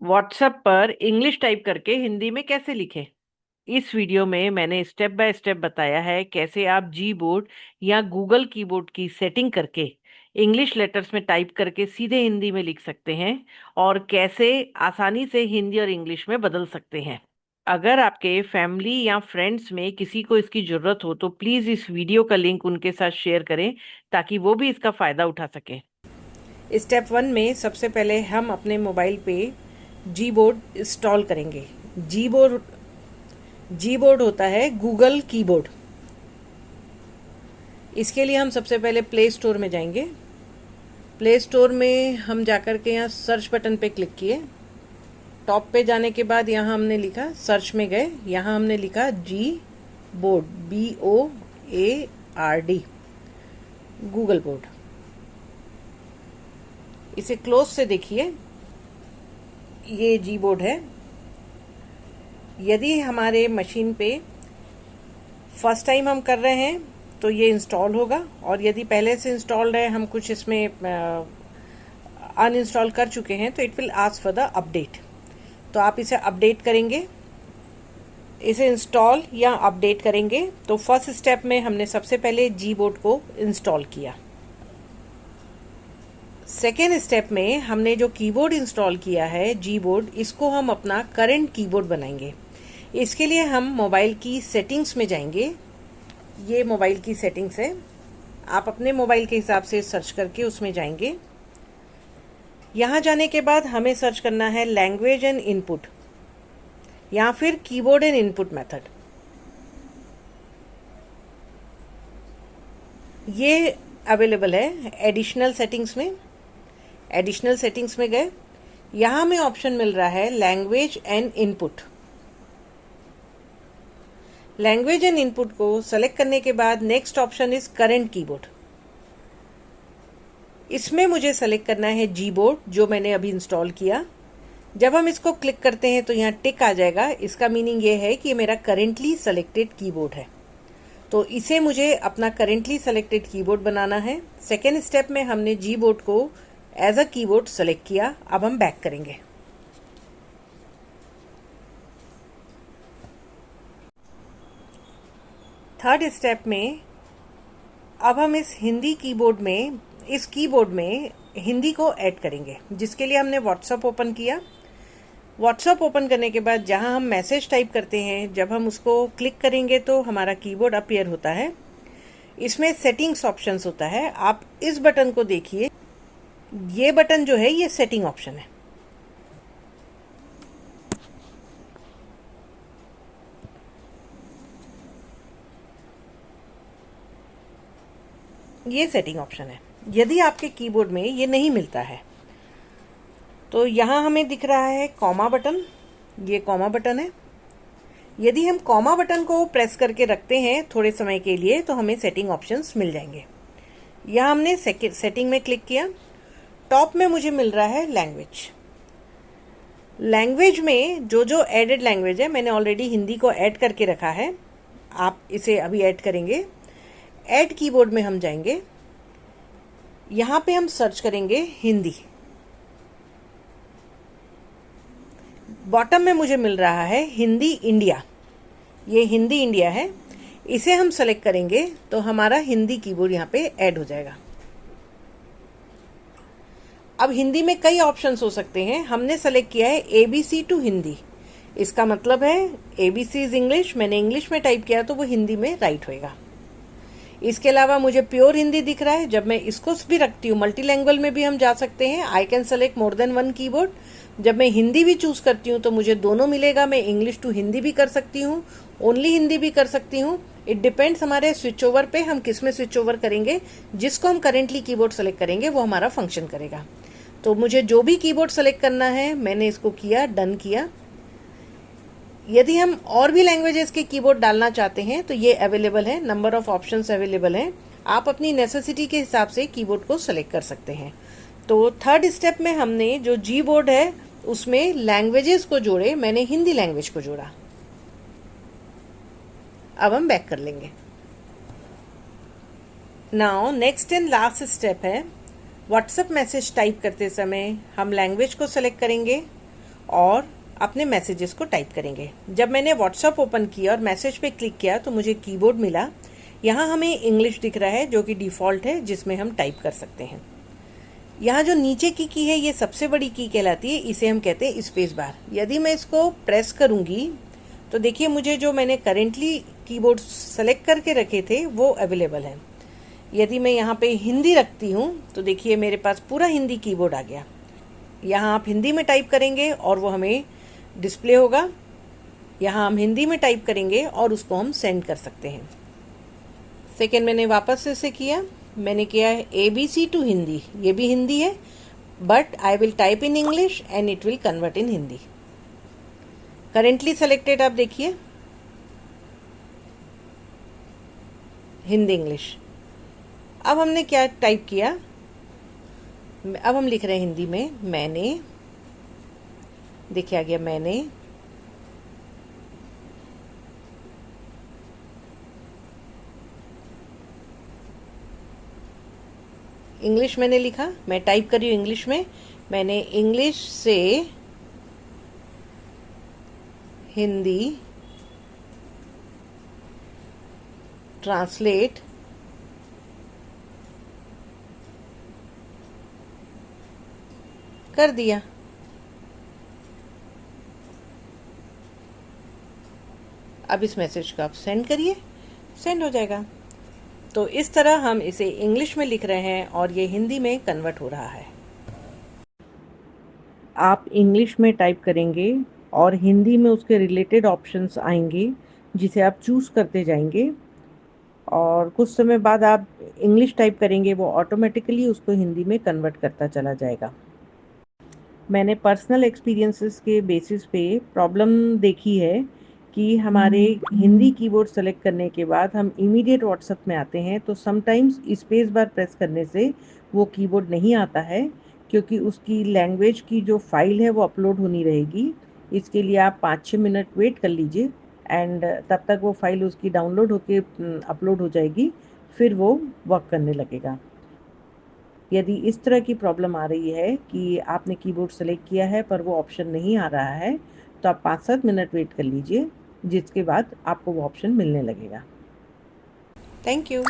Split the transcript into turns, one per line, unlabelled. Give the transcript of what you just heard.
WhatsApp पर English type करके हिंदी में कैसे लिखें। इस वीडियो में मैंने स्टेप बाय स्टेप बताया है कैसे आप जी बोर्ड या गूगल कीबोर्ड की सेटिंग करके इंग्लिश लेटर्स में टाइप करके सीधे हिंदी में लिख सकते हैं और कैसे आसानी से हिंदी और इंग्लिश में बदल सकते हैं। अगर आपके फैमिली या फ्रेंड्स में किसी को इसकी ज़रूरत हो तो प्लीज़ इस वीडियो का लिंक उनके साथ शेयर करें ताकि वो भी इसका फ़ायदा उठा सकें। स्टेप 1 में सबसे पहले हम अपने मोबाइल पे जी बोर्ड इंस्टॉल करेंगे। जी बोर्ड जी बोर्ड होता है गूगल कीबोर्ड। इसके लिए हम सबसे पहले प्ले स्टोर में जाएंगे। प्ले स्टोर में हम जाकर के यहाँ सर्च बटन पे क्लिक किए। टॉप पे जाने के बाद यहाँ हमने लिखा, सर्च में गए, यहाँ हमने लिखा जी बोर्ड, BOARD, गूगल बोर्ड। इसे क्लोज से देखिए, ये जी बोर्ड है। यदि हमारे मशीन पे फर्स्ट टाइम हम कर रहे हैं तो ये इंस्टॉल होगा, और यदि पहले से इंस्टॉल्ड है, हम कुछ इसमें अनइंस्टॉल कर चुके हैं, तो it will ask for the update. तो आप इसे अपडेट करेंगे। इसे इंस्टॉल या अपडेट करेंगे तो फर्स्ट स्टेप में हमने सबसे पहले जी बोर्ड को इंस्टॉल किया। सेकेंड स्टेप में हमने जो कीबोर्ड इंस्टॉल किया है जी बोर्ड, इसको हम अपना करंट कीबोर्ड बनाएंगे। इसके लिए हम मोबाइल की सेटिंग्स में जाएंगे। ये मोबाइल की सेटिंग्स है, आप अपने मोबाइल के हिसाब से सर्च करके उसमें जाएंगे। यहाँ जाने के बाद हमें सर्च करना है लैंग्वेज एंड इनपुट या फिर कीबोर्ड एंड इनपुट मेथड। ये अवेलेबल है एडिशनल सेटिंग्स में। एडिशनल सेटिंग्स में गए, यहाँ हमें ऑप्शन मिल रहा है language and input. Language and input को सेलेक्ट करने के बाद next option is current keyboard. इसमें मुझे सेलेक्ट करना है जी बोर्ड, जो मैंने अभी इंस्टॉल किया। जब हम इसको क्लिक करते हैं तो यहाँ टिक आ जाएगा। इसका मीनिंग ये है कि ये मेरा करेंटली सेलेक्टेड कीबोर्ड है, तो इसे मुझे अपना करेंटली सेलेक्टेड कीबोर्ड बनाना है। सेकेंड स्टेप में हमने जी बोर्ड को एज अ कीबोर्ड सेलेक्ट किया। अब हम बैक करेंगे। थर्ड स्टेप में अब हम इस कीबोर्ड में हिंदी को ऐड करेंगे, जिसके लिए हमने व्हाट्सएप ओपन किया। व्हाट्सएप ओपन करने के बाद जहां हम मैसेज टाइप करते हैं, जब हम उसको क्लिक करेंगे तो हमारा कीबोर्ड अपीयर होता है। इसमें सेटिंग्स ऑप्शंस होता है। आप इस बटन को देखिए, ये बटन जो है ये सेटिंग ऑप्शन है। ये सेटिंग ऑप्शन है। यदि आपके कीबोर्ड में ये नहीं मिलता है तो यहाँ हमें दिख रहा है कॉमा बटन, ये कॉमा बटन है। यदि हम कॉमा बटन को प्रेस करके रखते हैं थोड़े समय के लिए तो हमें सेटिंग ऑप्शंस मिल जाएंगे। यहाँ हमने सेटिंग में क्लिक किया। टॉप में मुझे मिल रहा है लैंग्वेज। लैंग्वेज में जो जो एडेड लैंग्वेज है, मैंने ऑलरेडी हिंदी को ऐड करके रखा है। आप इसे अभी ऐड करेंगे। ऐड कीबोर्ड में हम जाएंगे। यहाँ पे हम सर्च करेंगे हिंदी। बॉटम में मुझे मिल रहा है हिंदी इंडिया। ये हिंदी इंडिया है। इसे हम सेलेक्ट करेंगे तो हमारा हिंदी कीबोर्ड यहाँ पे ऐड हो जाएगा। अब हिंदी में कई ऑप्शंस हो सकते हैं। हमने सेलेक्ट किया है ABC टू हिंदी। इसका मतलब है ABC इज इंग्लिश। मैंने इंग्लिश में टाइप किया तो वो हिंदी में राइट होएगा। इसके अलावा मुझे प्योर हिंदी दिख रहा है। जब मैं इसको भी रखती हूँ, मल्टी लैंग्वेज में भी हम जा सकते हैं। I can select more than one keyboard. जब मैं हिंदी भी चूज करती हूँ तो मुझे दोनों मिलेगा। मैं इंग्लिश टू हिंदी भी कर सकती हूँ, ओनली हिंदी भी कर सकती हूँ। इट डिपेंड्स हमारे स्विच ओवर पे, हम किस में स्विच ओवर करेंगे। जिसको हम करेंटली कीबोर्ड सेलेक्ट करेंगे वो हमारा फंक्शन करेगा। तो मुझे जो भी कीबोर्ड सेलेक्ट करना है मैंने इसको किया, डन किया। यदि हम और भी लैंग्वेजेस के कीबोर्ड डालना चाहते हैं तो ये अवेलेबल है, नंबर ऑफ ऑप्शंस अवेलेबल हैं। आप अपनी नेसेसिटी के हिसाब से कीबोर्ड को सेलेक्ट कर सकते हैं। तो थर्ड स्टेप में हमने जो जी बोर्ड है उसमें लैंग्वेजेस को जोड़े। मैंने हिंदी लैंग्वेज को जोड़ा। अब हम बैक कर लेंगे। Now next and last step है, व्हाट्सएप मैसेज टाइप करते समय हम लैंग्वेज को सेलेक्ट करेंगे और अपने मैसेजेस को टाइप करेंगे। जब मैंने व्हाट्सएप ओपन किया और मैसेज पे क्लिक किया तो मुझे कीबोर्ड मिला। यहाँ हमें इंग्लिश दिख रहा है जो कि डिफ़ॉल्ट है, जिसमें हम टाइप कर सकते हैं। यहाँ जो नीचे की है ये सबसे बड़ी की कहलाती है, इसे हम कहते हैं स्पेस बार। यदि मैं इसको प्रेस करूँगी तो देखिए मुझे जो मैंने करेंटली कीबोर्ड सेलेक्ट करके रखे थे वो अवेलेबल है। यदि मैं यहाँ पे हिंदी रखती हूँ तो देखिए मेरे पास पूरा हिंदी कीबोर्ड आ गया। यहाँ आप हिंदी में टाइप करेंगे और वो हमें डिस्प्ले होगा। यहाँ हम हिंदी में टाइप करेंगे और उसको हम सेंड कर सकते हैं। सेकेंड मैंने वापस से इसे किया, मैंने किया है ABC टू हिंदी। ये भी हिंदी है but I will type in English and it will convert in Hindi. Currently selected, आप देखिए हिंदी इंग्लिश। अब हमने क्या टाइप किया, अब हम लिख रहे हैं हिंदी में मैंने, देखिए आ गया मैंने। इंग्लिश मैंने लिखा, मैं टाइप कर रही हूँ इंग्लिश में। मैंने इंग्लिश से हिंदी ट्रांसलेट कर दिया। अब इस मैसेज को आप सेंड करिए, सेंड हो जाएगा। तो इस तरह हम इसे इंग्लिश में लिख रहे हैं और ये हिंदी में कन्वर्ट हो रहा है। आप इंग्लिश में टाइप करेंगे और हिंदी में उसके रिलेटेड ऑप्शंस आएंगे जिसे आप चूज़ करते जाएंगे, और कुछ समय बाद आप इंग्लिश टाइप करेंगे, वो ऑटोमेटिकली उसको हिंदी में कन्वर्ट करता चला जाएगा। मैंने पर्सनल एक्सपीरियंसेस के बेसिस पे प्रॉब्लम देखी है कि हमारे हिंदी कीबोर्ड सेलेक्ट करने के बाद हम इमीडिएट व्हाट्सएप में आते हैं तो समटाइम्स स्पेस बार प्रेस करने से वो कीबोर्ड नहीं आता है, क्योंकि उसकी लैंग्वेज की जो फाइल है वो अपलोड होनी रहेगी। इसके लिए आप 5-6 मिनट वेट कर लीजिए एंड तब तक वो फाइल उसकी डाउनलोड होके अपलोड हो जाएगी, फिर वो वर्क करने लगेगा। यदि इस तरह की प्रॉब्लम आ रही है कि आपने कीबोर्ड सेलेक्ट किया है पर वो ऑप्शन नहीं आ रहा है, तो आप 5-7 मिनट वेट कर लीजिए, जिसके बाद आपको वो ऑप्शन मिलने लगेगा। Thank you.